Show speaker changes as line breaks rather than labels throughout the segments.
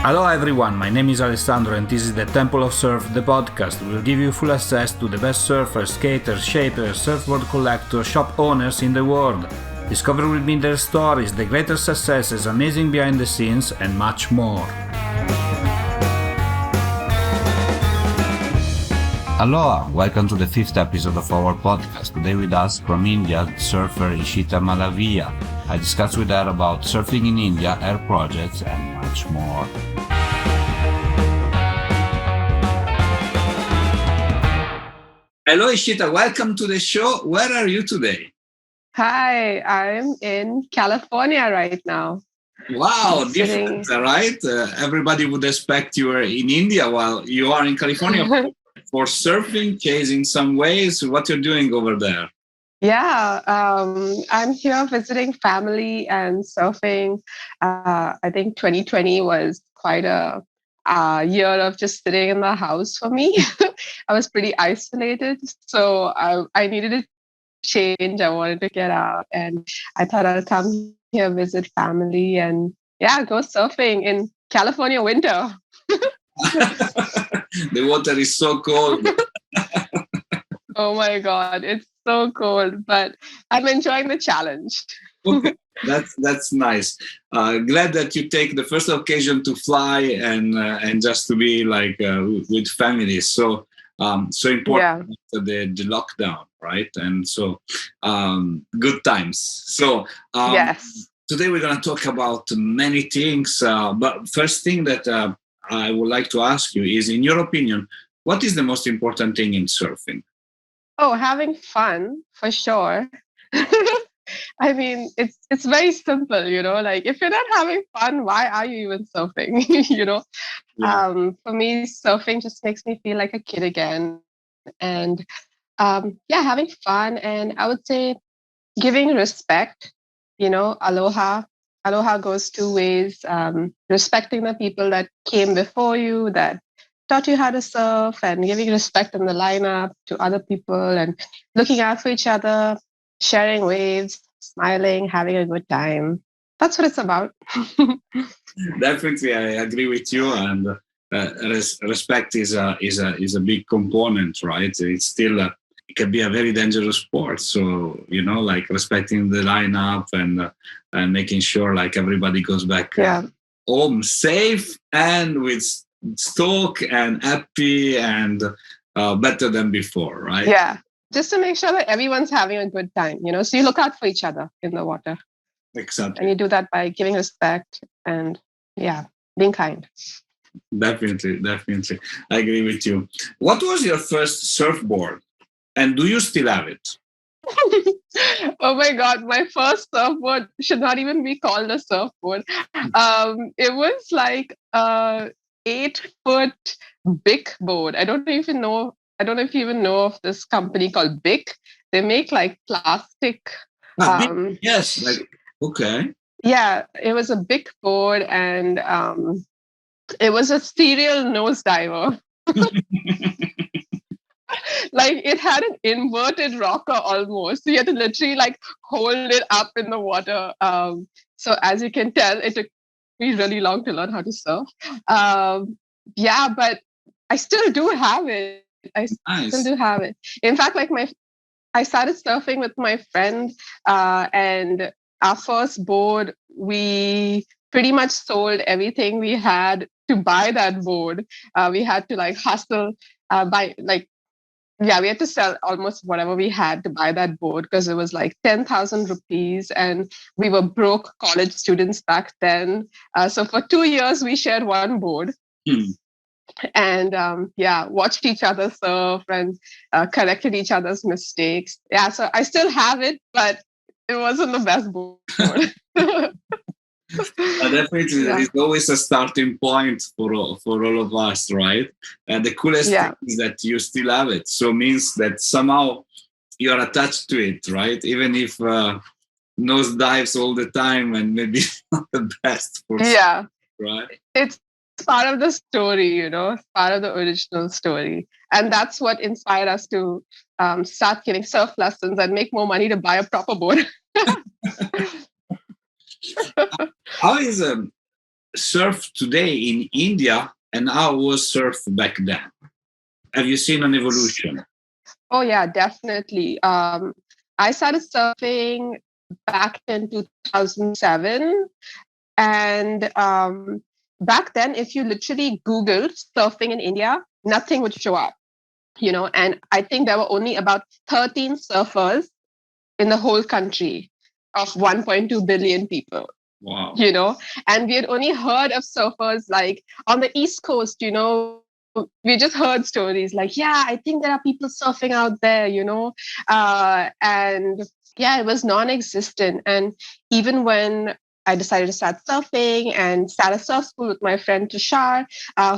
Aloha everyone, my name is Alessandro and this is the Temple of Surf, the podcast. We'll give you full access to the best surfers, skaters, shapers, surfboard collectors, shop owners in the world. Discover with me their stories, the greatest successes, amazing behind the scenes, and much more. Aloha, welcome to the 5th episode of our podcast. Today with us from India, surfer Ishita Malaviya. I discuss with her about surfing in India, her projects, and much more. Hello Ishita, welcome to the show. Where are you today?
Hi, I'm in California right now.
Wow, different, right? Everybody would expect you were in India while you are in California for surfing, chasing some waves. What you're doing over there?
Yeah, I'm here visiting family and surfing. I think 2020 was quite a year of just sitting in the house for me. I was pretty isolated, so I needed a change. I wanted to get out, and I thought I'll come here, visit family, and go surfing in California winter.
The water is so cold.
Oh my God, it's so cold, but I'm enjoying the challenge.
Okay, that's nice. Glad that you take the first occasion to fly and just to be like with family. So important after the lockdown, right? And so good times. So
Yes.
Today we're going to talk about many things. But first thing that I would like to ask you is, in your opinion, what is the most important thing in surfing?
Oh, having fun for sure. I mean, it's very simple, like if you're not having fun, why are you even surfing? For me, surfing just makes me feel like a kid again. And having fun. And I would say giving respect, aloha. Aloha goes two ways. Respecting the people that came before you, that taught you how to surf, and giving respect in the lineup to other people and looking out for each other, sharing waves, smiling, having a good time. That's what it's about.
Definitely, I agree with you. And respect is a big component, right? It's still it can be a very dangerous sport. So like respecting the lineup and making sure like everybody goes back home safe and with stock and happy and better than before, right?
Yeah, just to make sure that everyone's having a good time, so you look out for each other in the water.
Exactly.
And you do that by giving respect and being kind.
Definitely. I agree with you. What was your first surfboard? And do you still have it?
Oh my God, my first surfboard should not even be called a surfboard. It was like a 8-foot Bic board. I don't know if you even know of this company called Bic. They make like plastic.
Yes. Okay.
Yeah, it was a Bic board, and it was a serial nose diver. Like it had an inverted rocker almost. So you had to literally like hold it up in the water. So as you can tell, it took me really long to learn how to surf. But I still do have it. Still do have it. In fact, I started surfing with my friend, and our first board, we pretty much sold everything we had to buy that board. We had to like hustle, we had to sell almost whatever we had to buy that board because it was like 10,000 rupees, and we were broke college students back then. So for 2 years, we shared one board. And watched each other surf and corrected each other's mistakes. Yeah, so I still have it, but it wasn't the best board.
Definitely, there is always a starting point for all of us, right? And the coolest thing is that you still have it. So it means that somehow you're attached to it, right? Even if nose dives all the time and maybe not the best for some, right?
It's part of the story, part of the original story. And that's what inspired us to start giving surf lessons and make more money to buy a proper board.
How is surf today in India and how was surf back then? Have you seen an evolution?
Oh yeah, definitely. I started surfing back in 2007, and back then, if you literally Googled surfing in India, nothing would show up. And I think there were only about 13 surfers in the whole country of 1.2 billion people.
Wow.
And we had only heard of surfers like on the East Coast, we just heard stories like, yeah, I think there are people surfing out there, and yeah, it was non-existent. And even when I decided to start surfing and start a surf school with my friend Tushar,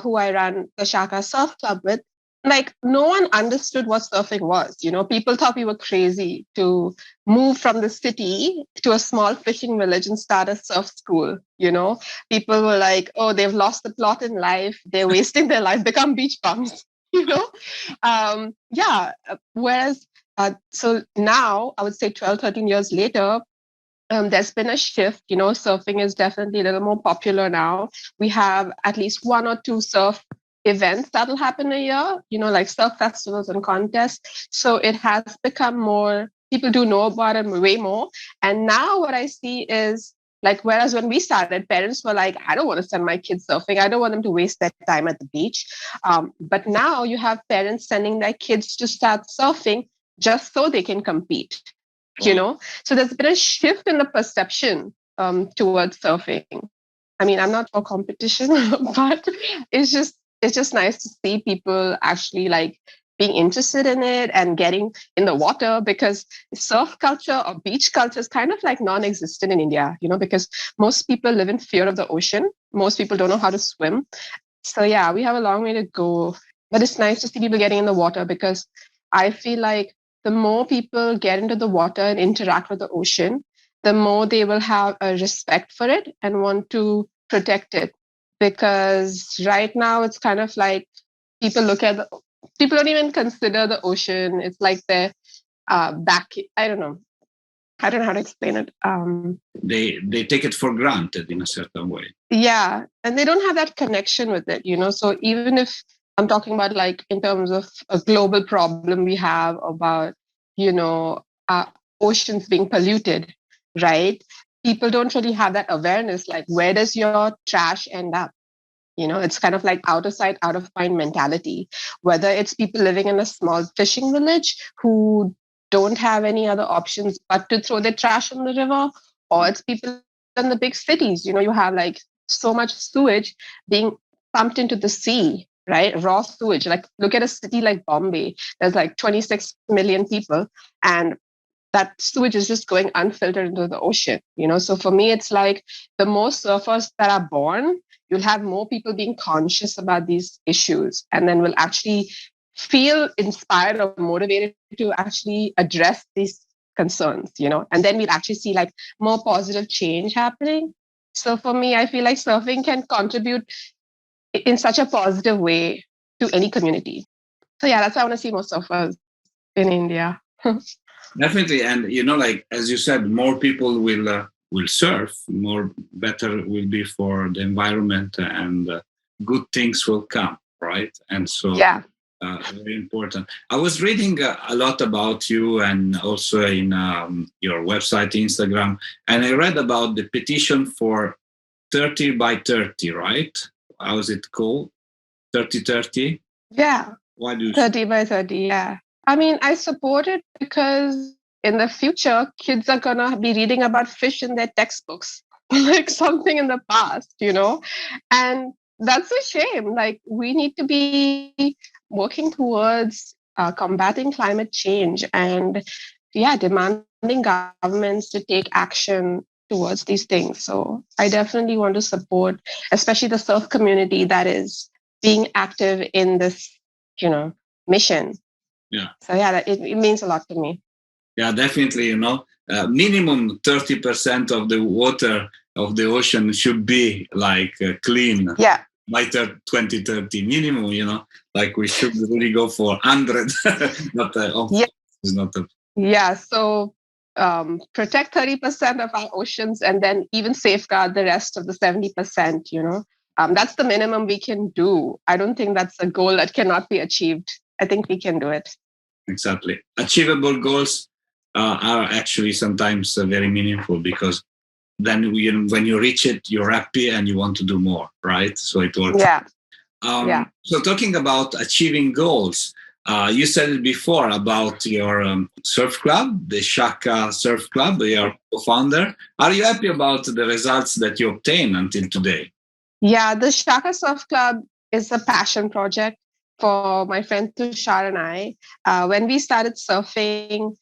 who I ran the Shaka Surf Club with, like no one understood what surfing was. People thought we were crazy to move from the city to a small fishing village and start a surf school. People were like, oh, they've lost the plot in life, they're wasting their life, become beach bums. Yeah. Whereas so now I would say 12, 13 years later, there's been a shift. Surfing is definitely a little more popular now. We have at least one or two surf events that'll happen a year, like surf festivals and contests. So it has become more, people do know about it way more. And now what I see is like, whereas when we started, parents were like, I don't want to send my kids surfing. I don't want them to waste their time at the beach. But now you have parents sending their kids to start surfing just so they can compete. So there's been a shift in the perception towards surfing. I mean, I'm not for competition, but it's just nice to see people actually like being interested in it and getting in the water, because surf culture or beach culture is kind of like non-existent in India, because most people live in fear of the ocean. Most people don't know how to swim. So yeah, we have a long way to go, but it's nice to see people getting in the water, because I feel like the more people get into the water and interact with the ocean, the more they will have a respect for it and want to protect it. Because right now it's kind of like people people don't even consider the ocean. It's like their back. I don't know how to explain it.
They take it for granted in a certain way.
Yeah, and they don't have that connection with it, So even if I'm talking about like in terms of a global problem we have about, uh, oceans being polluted, right? People don't really have that awareness. Like, where does your trash end up? It's kind of like out of sight, out of mind mentality. Whether it's people living in a small fishing village who don't have any other options but to throw their trash in the river, or it's people in the big cities. You have like so much sewage being pumped into the sea, right? Raw sewage. Like, look at a city like Bombay. There's like 26 million people, and that sewage is just going unfiltered into the ocean. So for me, it's like the more surfers that are born, you'll have more people being conscious about these issues, and then will actually feel inspired or motivated to actually address these concerns, and then we'll actually see like more positive change happening. So for me, I feel like surfing can contribute in such a positive way to any community. So yeah, that's why I want to see more surfers in India.
Definitely, and like as you said, more people will surf, more better will be for the environment, and good things will come, right? And so,
yeah,
very important. I was reading a lot about you, and also in your website, Instagram, and I read about the petition for 30 by 30, right? How is it called? 30-30?
Yeah.
Why do you
30 by 30? Yeah. I mean, I support it because in the future, kids are going to be reading about fish in their textbooks, like something in the past, And that's a shame. Like, we need to be working towards combating climate change and, yeah, demanding governments to take action towards these things. So I definitely want to support, especially the surf community that is being active in this, mission.
Yeah.
So yeah, it means a lot to me.
Yeah, definitely. Minimum 30% of the water of the ocean should be like clean.
Yeah.
By 2030 minimum. Like we should really go for 100. Not
yeah.
It's not a.
Yeah. So protect 30% of our oceans and then even safeguard the rest of the 70%, that's the minimum we can do. I don't think that's a goal that cannot be achieved. I think we can do it.
Exactly. Achievable goals are actually sometimes very meaningful, because then when you reach it, you're happy and you want to do more, right? So it works.
Yeah.
So talking about achieving goals, you said it before about your surf club, the Shaka Surf Club, your co-founder. Are you happy about the results that you obtained until today?
Yeah, the Shaka Surf Club is a passion project for my friend Tushar and I. When we started surfing,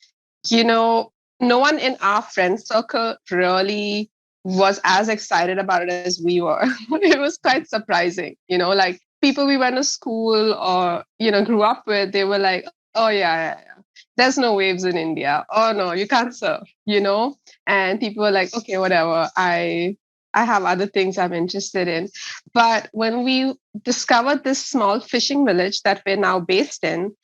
no one in our friend circle really was as excited about it as we were. It was quite surprising, like people we went to school or, grew up with, they were like, oh, yeah. There's no waves in India. Oh, no, you can't surf, And people were like, okay, whatever. I have other things I'm interested in. But when we discovered this small fishing village that we're now based in,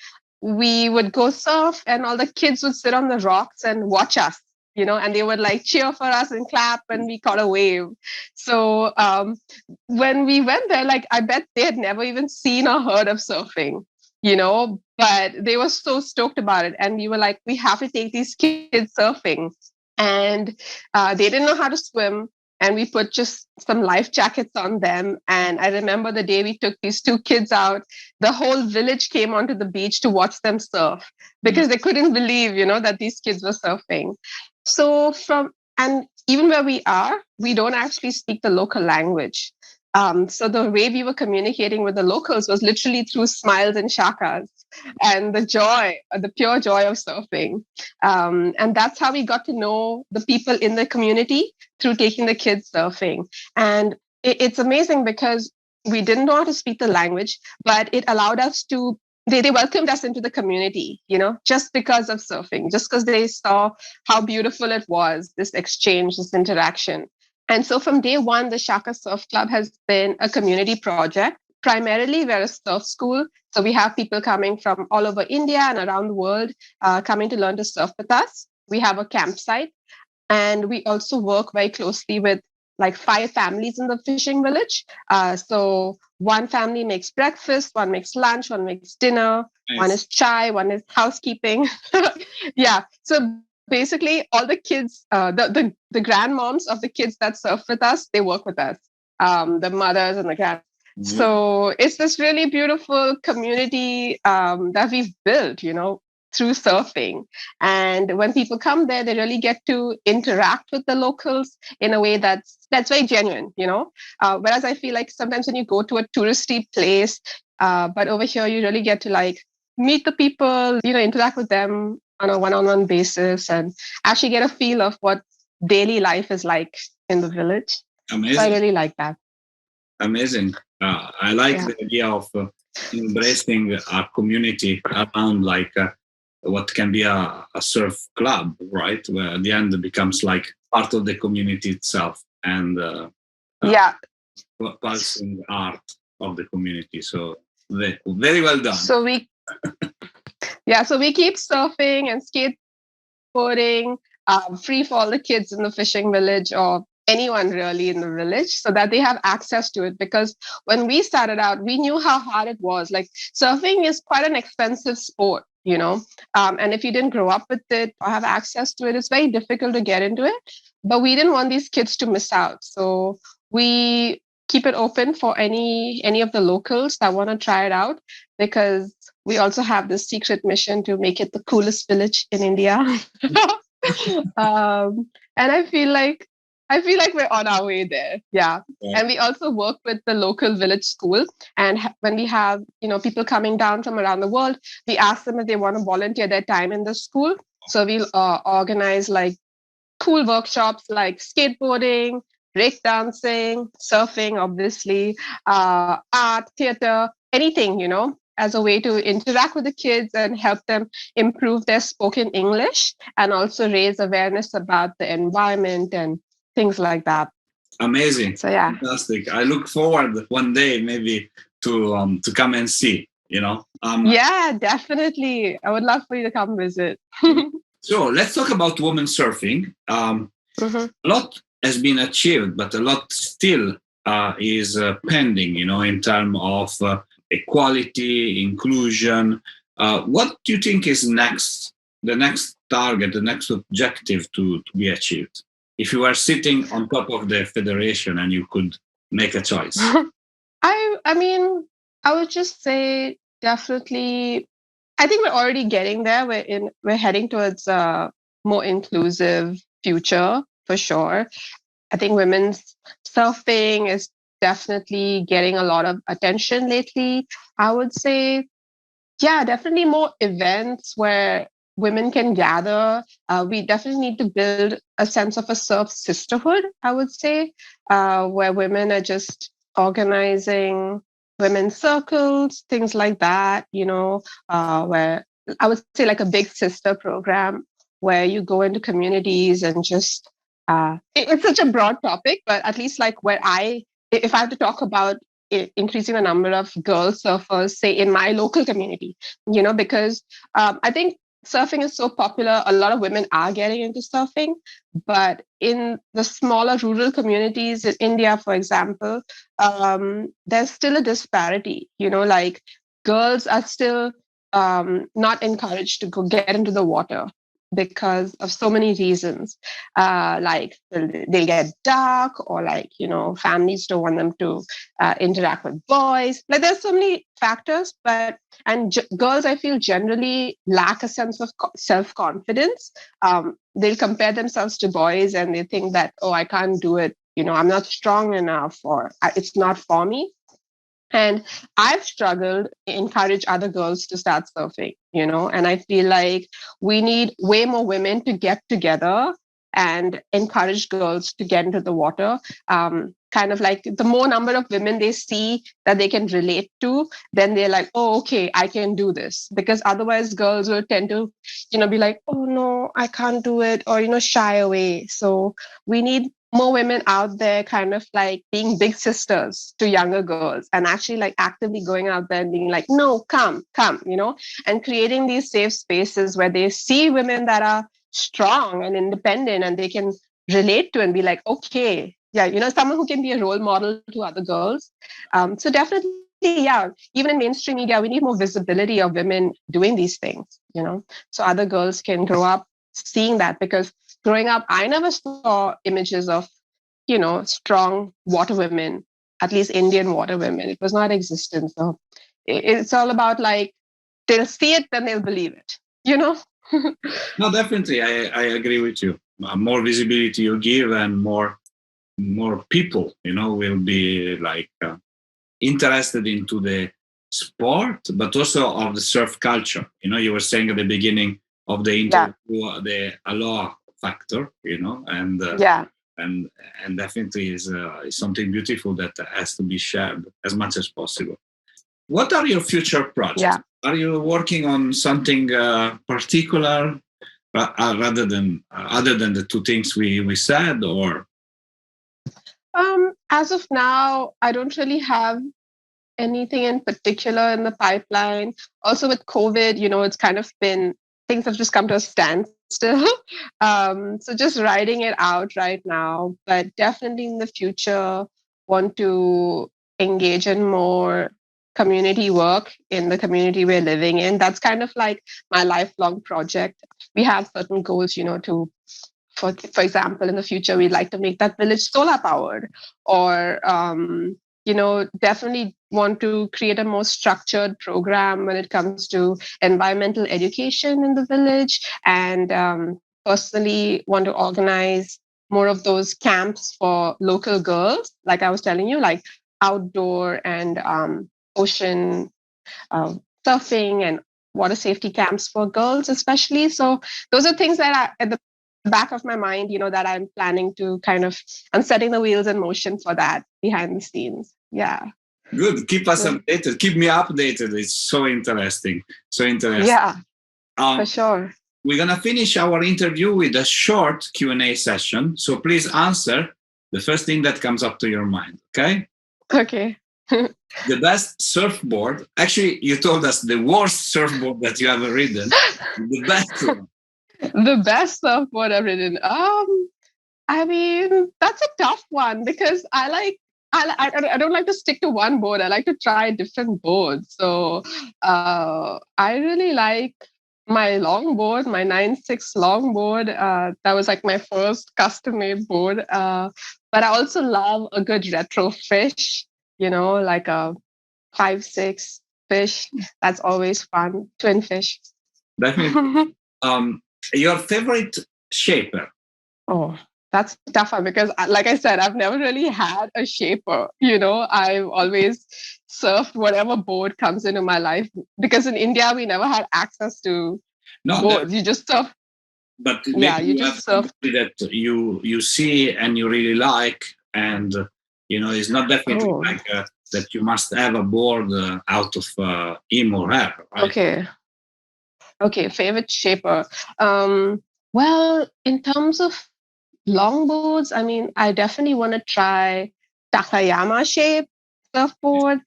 we would go surf and all the kids would sit on the rocks and watch us, and they would like cheer for us and clap when we caught a wave. So when we went there, like I bet they had never even seen or heard of surfing, but they were so stoked about it. And we were like, we have to take these kids surfing. And they didn't know how to swim. And we put just some life jackets on them. And I remember the day we took these two kids out, the whole village came onto the beach to watch them surf because they couldn't believe, that these kids were surfing. So and even where we are, we don't actually speak the local language. So the way we were communicating with the locals was literally through smiles and shakas and the pure joy of surfing. And that's how we got to know the people in the community, through taking the kids surfing. And it's amazing because we didn't know how to speak the language, but it allowed us to, they welcomed us into the community, just because of surfing, just because they saw how beautiful it was, this exchange, this interaction. And so from day one, the Shaka Surf Club has been a community project. Primarily, we're a surf school. So we have people coming from all over India and around the world coming to learn to surf with us. We have a campsite. And we also work very closely with like 5 families in the fishing village. So one family makes breakfast, one makes lunch, one makes dinner, nice. One is chai, one is housekeeping. Yeah. So basically all the kids, the grandmoms of the kids that surf with us, they work with us, the mothers and the grand. Mm-hmm. So it's this really beautiful community that we've built, through surfing. And when people come there, they really get to interact with the locals in a way that's very genuine, whereas I feel like sometimes when you go to a touristy place, but over here you really get to like meet the people, interact with them on a one-on-one basis and actually get a feel of what daily life is like in the village. Amazing. So I really like that.
Amazing. I like the idea of embracing our community around like what can be a surf club, right? Where at the end it becomes like part of the community itself and pulsing art of the community. So very well done.
So we keep surfing and skateboarding free for all the kids in the fishing village or anyone really in the village, so that they have access to it. Because when we started out, we knew how hard it was. Like surfing is quite an expensive sport, and if you didn't grow up with it or have access to it, it's very difficult to get into it. But we didn't want these kids to miss out. So we keep it open for any of the locals that want to try it out, because we also have this secret mission to make it the coolest village in India. And I feel like we're on our way there. Yeah. And we also work with the local village school. And when we have, people coming down from around the world, we ask them if they want to volunteer their time in the school. So we'll organize like cool workshops like skateboarding, breakdancing, surfing, obviously, art, theater, anything, as a way to interact with the kids and help them improve their spoken English and also raise awareness about the environment and things like that.
Amazing.
So yeah,
fantastic. I look forward one day maybe to come and see.
Yeah, definitely. I would love for you to come visit.
So let's talk about women surfing. A lot has been achieved, but a lot still is pending, in terms of equality, inclusion. What do you think is the next target, the next objective to be achieved? If you were sitting on top of the federation and you could make a choice.
I mean, I would just say definitely. I think we're already getting there. We're heading towards a more inclusive future for sure. I think women's surfing is definitely getting a lot of attention lately. I would say, yeah, definitely more events where women can gather. We definitely need to build a sense of a surf sisterhood, I would say, where women are just organizing women's circles, things like that, where I would say like a big sister program where you go into communities and just, it's such a broad topic, but at least like if I have to talk about increasing the number of girl surfers, say in my local community, because I think surfing is so popular. A lot of women are getting into surfing, but in the smaller rural communities in India, for example, there's still a disparity. Like girls are still not encouraged to go get into the water because of so many reasons. Like they'll get dark, or like, families don't want them to interact with boys. Like there's so many factors, and girls, I feel, generally lack a sense of self-confidence. They'll compare themselves to boys and they think that, oh, I can't do it. I'm not strong enough, or it's not for me. And I've struggled to encourage other girls to start surfing, and I feel like we need way more women to get together and encourage girls to get into the water. Kind of like the more number of women they see that they can relate to, then they're like, oh, okay, I can do this. Because otherwise girls will tend to, be like, oh no, I can't do it, or, shy away. So we need more women out there kind of like being big sisters to younger girls, and actually like actively going out there and being like, no, come, and creating these safe spaces where they see women that are strong and independent and they can relate to and be like, okay, yeah, someone who can be a role model to other girls. So definitely, yeah, even in mainstream media, we need more visibility of women doing these things, so other girls can grow up seeing that. Because growing up, I never saw images of, strong water women, at least Indian water women. It was not existent. So it's all about like, they'll see it, then they'll believe it.
No, definitely, I agree with you. More visibility you give, and more people, will be like interested into the sport, but also of the surf culture. You were saying at the beginning of the interview, the Aloha factor, and and definitely is something beautiful that has to be shared as much as possible. What are your future projects?
Yeah.
Are you working on something particular rather than other than the two things we said, or?
As of now, I don't really have anything in particular in the pipeline. Also with COVID, it's kind of been, things have just come to a standstill. So just writing it out right now, but definitely in the future, want to engage in more community work in the community we're living in. That's kind of like my lifelong project. We have certain goals, for example, in the future, we'd like to make that village solar powered, or definitely want to create a more structured program when it comes to environmental education in the village, and personally want to organize more of those camps for local girls, like I was telling you, like outdoor and ocean surfing and water safety camps for girls especially. So those are things that are at the back of my mind, that I'm planning to I'm setting the wheels in motion for that behind the scenes. Yeah.
Good. Keep us updated. Keep me updated. It's so interesting.
Yeah, for sure.
We're going to finish our interview with a short Q&A session. So please answer the first thing that comes up to your mind. Okay?
Okay.
The best surfboard. Actually, you told us the worst surfboard that you ever ridden. The best one.
The best surfboard I've ridden. I mean, that's a tough one because I don't like to stick to one board. I like to try different boards. So I really like my longboard, my 9.6 longboard. That was like my first custom made board. But I also love a good retro fish, like a 5.6 fish. That's always fun. Twin fish.
Definitely. Your favorite shaper?
Oh, that's tougher because, like I said, I've never really had a shaper. I've always surfed whatever board comes into my life because in India we never had access to boards. You just surf.
But maybe you just surf that you see and you really like, and it's not definitely like that you must have a board out of him or her. Right?
Okay. Favorite shaper. Well, in terms of longboards, I mean, I definitely want to try Takayama shape surfboard.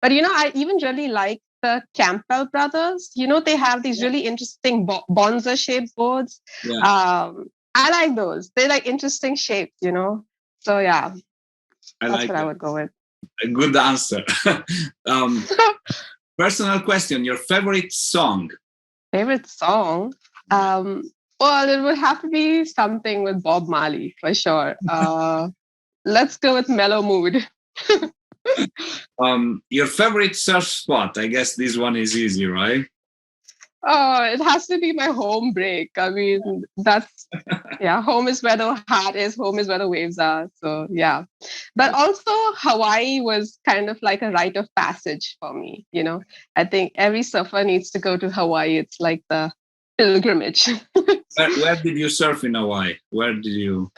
But I even really like the Campbell brothers. They have these really interesting bonza shaped boards. Yeah. I like those. They like interesting shapes, So yeah, that's what I would go with.
A good answer. Personal question: your favorite song?
Favorite song? Well, it would have to be something with Bob Marley for sure. Let's go with Mellow Mood.
Your favorite surf spot? I guess this one is easy, right?
Oh, it has to be my home break. I mean, home is where the heart is, home is where the waves are. So, yeah. But also, Hawaii was kind of like a rite of passage for me. I think every surfer needs to go to Hawaii. It's like the pilgrimage.
Where did you surf in Hawaii? Where did you?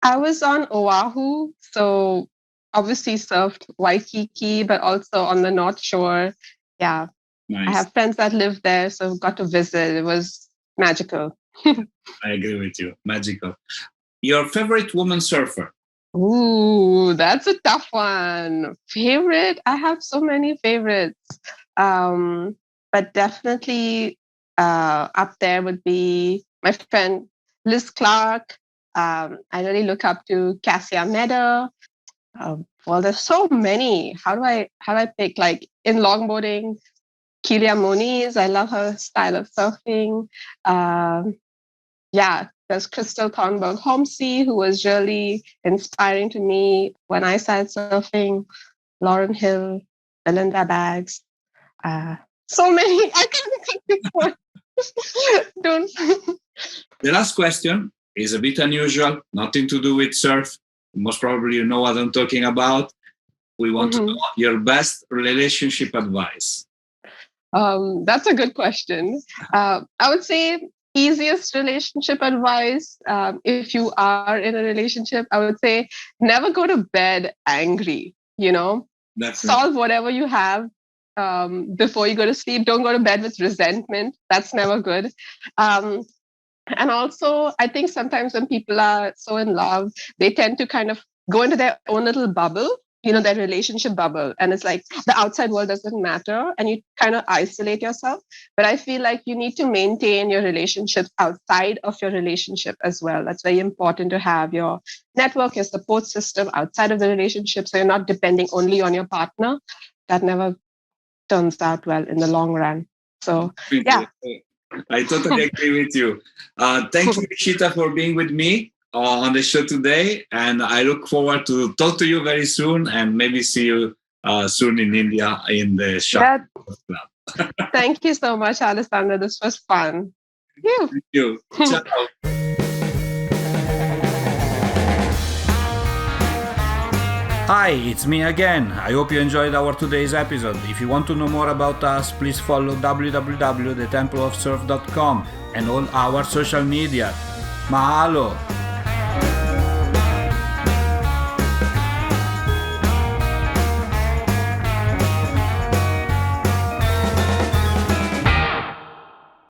I was on Oahu. So, obviously surfed Waikiki, but also on the North Shore. Yeah. Nice. I have friends that live there, so got to visit. It was magical.
I agree with you. Magical. Your favorite woman surfer?
Ooh, that's a tough one. Favorite? I have so many favorites. But definitely up there would be my friend Liz Clark. I really look up to Cassia Meda. Well, there's so many. How do I pick? Like in longboarding, Kilia Moniz, I love her style of surfing. There's Crystal Thornburg Homsey, who was really inspiring to me when I started surfing. Lauren Hill, Belinda Baggs. So many. I can't think of one. Don't.
The last question is a bit unusual, nothing to do with surf. Most probably you know what I'm talking about. We want to know your best relationship advice.
That's a good question. I would say easiest relationship advice, if you are in a relationship, I would say never go to bed angry, Solve whatever you have before you go to sleep. Don't go to bed with resentment. That's never good. And also, I think sometimes when people are so in love, they tend to kind of go into their own little bubble, their relationship bubble. And it's like the outside world doesn't matter and you kind of isolate yourself. But I feel like you need to maintain your relationships outside of your relationship as well. That's very important to have your network, your support system outside of the relationship. So you're not depending only on your partner. That never turns out well in the long run. So, yeah.
I totally agree with you. Thank you, Ishita, for being with me on the show today. And I look forward to talk to you very soon and maybe see you soon in India in the Shaka Club.
Thank you so much, Alessandra. This was fun.
Thank you. Ciao. Hi, it's me again. I hope you enjoyed our today's episode. If you want to know more about us, please follow www.thetempleofsurf.com and all our social media. Mahalo!